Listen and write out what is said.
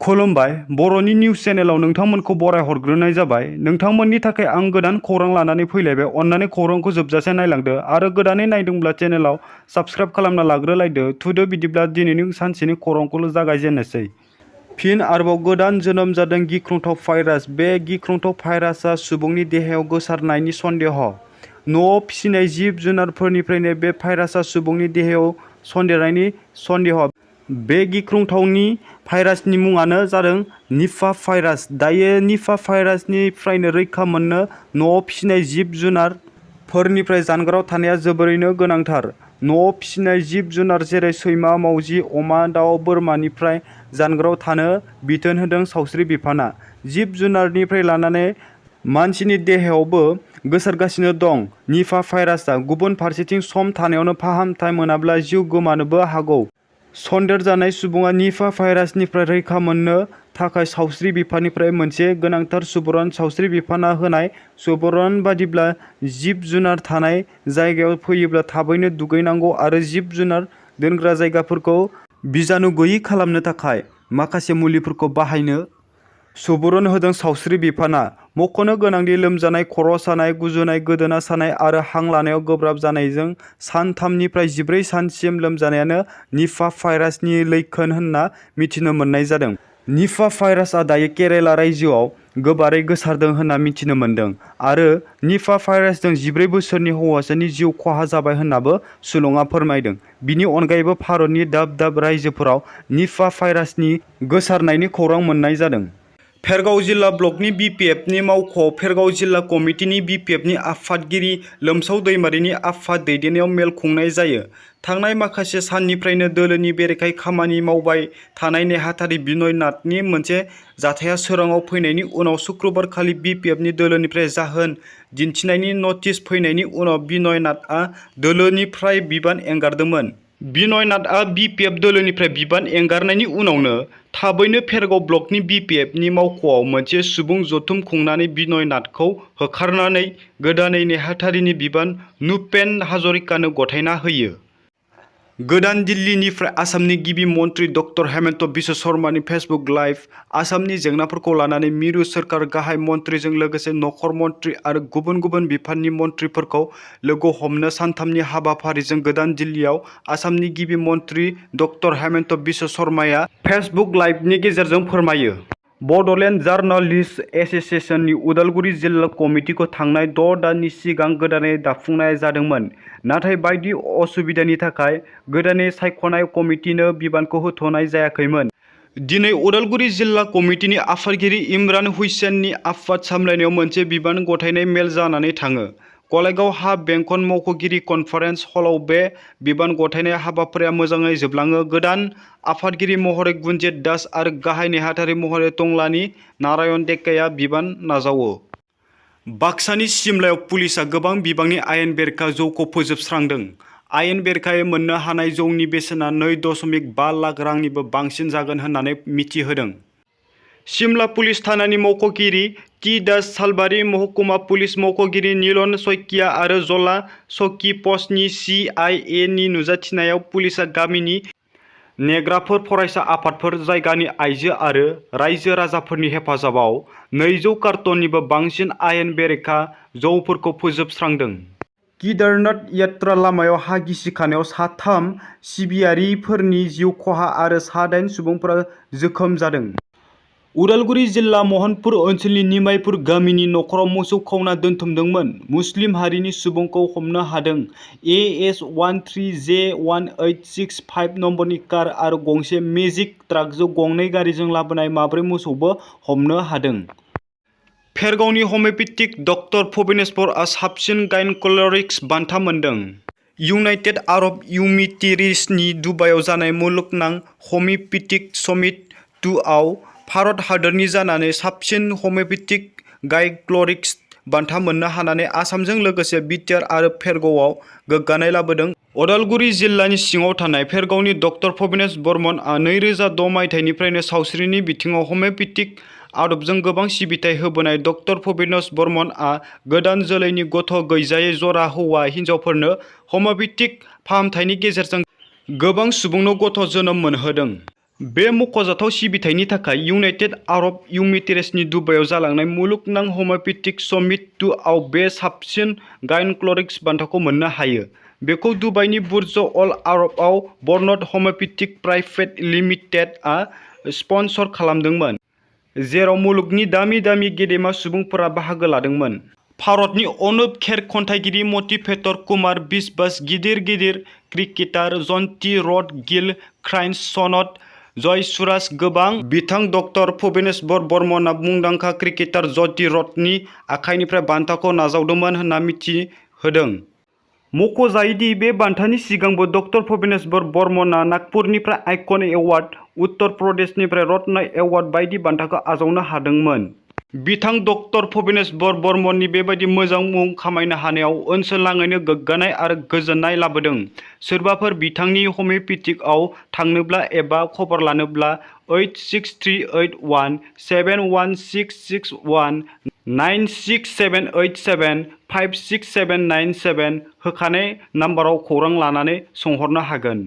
खुलुमबाय बर'नि निउस चेनेलाव नोंथांमोनखौ बराय हरग्रोनाय जाबाय। नोंथांमोननि थाखाय आं गोदान खौरां लानानै फैलायबाय। अन्नानै खौरांखौ जोबजासे नायलांदो आरो गोदानै नायदोंब्ला चेनेलाव साबस्क्राइब खालामना लाग्रोलायदो। थुदो बिदिब्ला दिनैनि सानसेनि खौरांखौल' जागायजेननोसै। फिन आरोबाव गोदान जोनोम जादों गिख्रंथाव भाइरास। बे गिख्रंथाव भाइरासआ सुबुंनि देहायाव गोसारनायनि सन्देह। न'आव फिसिनाय जिब जुनारफोरनिफ्रायनो बे भाइरासआ सुबुंनि देहायाव सन्देरनायनि सन्देह। बे गिख्रंथावनि भाइरासनि मुङानो जादों निपा भाइरास। दायो निपा भाइरासनिफ्रायनो रैखा मोननो न'आव फिसिनाय जिब जुनारफोरनिफ्राय जानगाराव थानाया जोबोरैनो गोनांथार। न'आव फिसिनाय जिब जुनार जेरै सैमा, मावजि, अमा, दाउ, बोरमानिफ्राय जानगाराव थानो बिथोन होदों सावस्रि बिफाना। जिब जुनारनिफ्राय लानानै मानसिनि देहायावबो गोसारगासिनो दं निपा भाइरासआ। गुबुन फारसेथिं सम थानायावनो फाहामथाय मोनाब्ला जिउ गोमानोबो हागौ। सन्देरजानाय सुबुङा निपा भाइरासनिफ्राय रैखा मोननो थाखाय सावस्रि बिफाननिफ्राय मोनसे गोनांथार सुबुरुन। सावस्रि बिफाना होनाय सुबुरुन बादिब्ला जिब जुनार थानाय जायगायाव फैयोब्ला थाबैनो दुगैनांगौ आरो जिब जुनार दोनग्रा जायगाफोरखौ बिजानु गैयै खालामनो थाखाय माखासे मुलिफोरखौ बाहायनो सुबुरुन होदों सावस्रि बिफाना। मख'नो गोनांदि लोमजानाय, खर' सानाय, गुजुनाय, गोदोना सानाय आरो हां लानायाव गोब्राब जानायजों सान 3 निफ्राय 14 सानसिम लोमजानायानो निपा भाइरासनि लैखोन होनना मिथिनो मोननाय जादों। निपा भाइरासआ दायो केरेला रायजोआव गोबारै गोसारदों होनना मिथिनो मोन्दों आरो निपा भाइरासजों 14 बोसोरनि हौवासानि जिउ खहा जाबाय होननाबो सुलुङा फोरमायदों। बिनि अनगायैबो भारतनि दाब दाब रायजोफोराव निपा भाइरासनि गोसारनायनि खौरां मोननाय जादों। फेरगाव जिल्ला ब्लकनि बिपिएफनि मावख'आव फेरगाव जिल्ला कमिटिनि बिपिएफनि आफादगिरि लोमसाव दैमारिनि आफाद दैदेननायाव मेल खुंनाय जायो। थांनाय माखासे साननिफ्रायनो दोलोनि बेरेखायै खामानि मावबाय थानाय नेहाथारि बिनय नाथनि मोनसे जाथाया सोराङाव फैनायनि उनाव शुक्रबारखालि बिपिएफनि दोलोनिफ्राय जाहोन दिन्थिनायनि नटिस फैनायनि उनाव बिनय नाथआ दोलोनिफ्राय बिबान एंगारदोंमोन। बिनय नाथआ बिपिएफ दोलोनिफ्राय बिबान एंगारनायनि उनावनो थाबैनो फेरगाव ब्लकनि बिपिएफनि मावख'आव मोनसे सुबुं जथुम खुंनानै बिनय नाथखौ होखारनानै गोदानै नेहाथारिनि बिबान नुपेन हाजरिकानो गथायना होयो। गोदान दिल्लीनिफ्राय आसामनि गिबि मन्त्रि डक्टर हेमन्त बिश्व शर्मानि फेसबुक लाइभ। आसामनि जेंनाफोरखौ लानानै मिरु सोरखार गाहाय मन्त्रिजों लोगोसे नखर मन्त्रि आरो गुबुन गुबुन बिफाननि मन्त्रिफोरखौ लोगो हमनो सानथामनि हाबाफारिजों गोदान दिल्लीयाव आसामनि गिबि मन्त्रि डक्टर हेमन्त बिश्व शर्माया फेसबुक लाइभनि गेजेरजों फोरमायो। बड'लेण्ड जार्नालिस्ट एस'सिएशननि उदालगुरि जिल्ला कमिटिखौ थांनाय 6 दाननि सिगां गोदानै दाफुंनाय जादोंमोन। नाथाय बायदि असुबिदानि थाखाय गोदानै सायख'नाय कमिटिनो बिबानखौ होथ'नाय जायाखैमोन। दिनै उदालगुरि जिल्ला कमिटिनि आफादगिरि इमरान हुसैननि आफाद सामलायनायाव मोनसे बिबान गथायनाय मेल जानानै थाङो। गलायगाव हा बेंखन मावख'गिरि कनफारेन्स हलाव बे बिबान गथायनाय हाबाफारिया मोजाङै जोबलाङो। गोदान आफादगिरि महरै गुनजेत दास आरो गाहाय नेहाथारि महरै टंलानि नारायण डेकाया बिबान नाजावो। बाक्सानि सिमलायाव पुलिसआ गोबां बिबांनि आयेन बेरेखा जौखौ फोजोबस्रांदों। आयेन बेरेखायै मोननो हानाय जौनि बेसेना 2.5 लाख रांनिबो बांसिन जागोन होननानै मिथिहोदों। सिमला पुलिस थानानि मावख'गिरि टि दास सालबारि, महकुमा पुलिस मावख'गिरि नीलन शइकिया आरो जला चौकी पस्टनि CIA नि नुजाथिनायाव पुलिसआ गामिनि नेग्राफोर, फरायसा आफादफोर, जायगानि आइजो आरो रायजो राजाफोरनि हेफाजाबाव 200 कार्टननिबो बांसिन आयेन बेरेखा जौफोरखौ फोजोबस्रांदों। केदारनाथ यात्रा लामायाव हा गिसिखानायाव सा3 सिबियारिफोरनि जिउ खहा आरो सा8 सुबुंफोरा जोखोम जादों। उदालगुरि जिल्ला महनपुर ओनसोलनि निमायपुर गामिनि नखराव मोसौ खावना दोनथुमदोंमोन मुस्लिम हारिनि सुबुंखौ हमनो हादों। AS13J1865 नम्बरनि कार आरो गंसे मेजिक ट्राकजों गंनै गारिजों लाबोनाय 4 मोसौबो हमनो हादों। फेरगावनि हमिय'पेथिक डक्टर भुबनेश बरआ साबसिन गायनक'लजिस्ट बान्था मोनदों। इउनाइटेड आरब इमिरेट्सनि दुबाइआव जानाय मुलुगनां हमिय'पेथिक समिट 2 आव भारत हादोरनि जानानै साबसिन हमिय'पेथिक गायनक'लजिस्ट बान्था मोननो हानानै आसामजों लोगोसे बिटिआर आरो फेरगावआव गोग्गानाय लाबोदों। उदालगुरि जिल्लानि सिङाव थानाय फेरगावनि डक्टर भुबनेश बर्मनआ 2006 मायथाइनिफ्रायनो सावस्रिनि बिथिङाव हमिय'पेथिक आदबजों गोबां सिबिथाय होबोनाय डक्टर भुबनेश बर्मनआ गोदान जोलैनि गथ' गैजायै जरा हौवा हिन्जावफोरनो हमिय'पेथिक फाहामथायनि गेजेरजों गोबां सुबुंनो गथ' जोनोम मोनहोदों। बे मख'जाथाव सिबिथायनि थाखाय इउनाइटेड आरब इमिरेट्सनि दुबाइआव जालांनाय मुलुगनां हमिय'पेथिक समिट 2 आव बे साबसिन गायन'क'लजिस्ट बान्थाखौ मोननो हायो। बेखौ दुबाइनि बुर्ज अल आरबआव बर्नड हमिय'पेथिक प्राइभेट लिमिटेड आ स्पन्सर खालामदोंमोन, जेराव मुलुगनि दामि गेदेमा सुबुंफोरा बाहागो लादोंमोन। भारतनि अनुप खेर खन्थाइगिरि, मटिभेटर कुमार बिस्वास, गिदिर क्रिकेटार जन्टी रड, गिल क्राइन्स, सनत जयसुराज गोबां। बिथां डक्टर भुबनेश्वर बर्मनआ मुंदांखा क्रिकेटार जन्टी रडनि आखाइनिफ्राय बान्थाखौ नाजावदोंमोन होनना मिथिहोदों। मख'जायोदि बे बान्थानि सिगांबो डक्टर भुबनेश्वर बर्मनआ नागपुरनिफ्राय आइकन एवार्ड, उत्तर प्रदेशनिफ्राय रत्न एवार्ड बायदि बान्थाखौ आजावनो हादोंमोन। बिथां डक्टर भुबनेश्वर बर्मननि बेबादि मोजां मुं खामायनो हानायाव ओनसोलनाङैनो गोग्गानाय आरो गोजोननाय लाबोदों। सोरबाफोर बिथांनि हमिय'पेथिकआव थांनोब्ला एबा खबर लानोब्ला 8638171661 96787 56797 होखानाय नाम्बाराव खौरां लानानै सोंहरनो हागोन।